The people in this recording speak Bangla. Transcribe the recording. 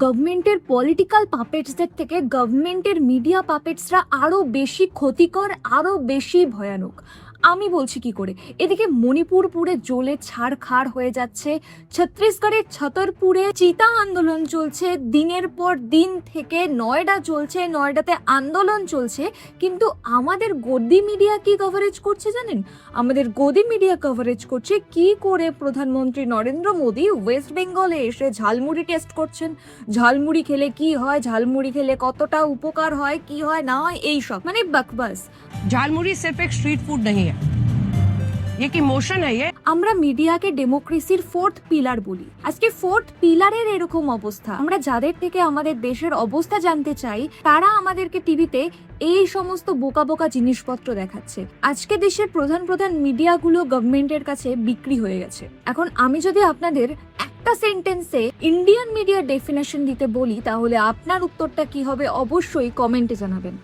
গভর্নমেন্টের পলিটিক্যাল পাপেটসদের থেকে গভর্নমেন্টের মিডিয়া পাপেটসরা আরও বেশি ক্ষতিকর, আরও বেশি ভয়ানক। আমি বলছি কি করে, এদিকে মণিপুর পুরে জ্বলে ছাড়খাড় হয়ে যাচ্ছে, ছত্তিশগড়ের ছতরপুরে চিতা আন্দোলন চলছে, দিনের পর দিন থেকে নয়ডা চলছে, নয়ডাতে আন্দোলন চলছে, কিন্তু আমাদের গদি মিডিয়া কি কভারেজ করছে জানেন? আমাদের গদি মিডিয়া কভারেজ করছে কি করে প্রধানমন্ত্রী নরেন্দ্র মোদী ওয়েস্ট বেঙ্গলে এসে ঝালমুড়ি টেস্ট করছেন, ঝালমুড়ি খেলে কি হয়, ঝালমুড়ি খেলে কতটা উপকার হয়, কি হয় না হয়, এইসব মানে বকবাস। झालमुड़ी सिर्फ एक स्ट्रीट फूड नहीं है, ये एक इमोशन है। ये আমরা মিডিয়াকে ডেমোক্রেসির ফোর্থ পিলার বলি। আজকে ফোর্থ পিলারের এরকম অবস্থা, আমরা যাদের থেকে আমাদের দেশের অবস্থা জানতে চাই তারা আমাদেরকে টিভিতে এই সমস্ত বোকা বোকা জিনিসপত্র দেখাচ্ছে। আজকে দেশের প্রধান প্রধান মিডিয়াগুলো গভর্নমেন্টের কাছে বিক্রি হয়ে গেছে। এখন আমি যদি আপনাদের একটা সেন্টেন্সে ইন্ডিয়ান মিডিয়ার ডেফিনেশন দিতে বলি তাহলে আপনার উত্তরটা কি হবে অবশ্যই কমেন্টে জানাবেন।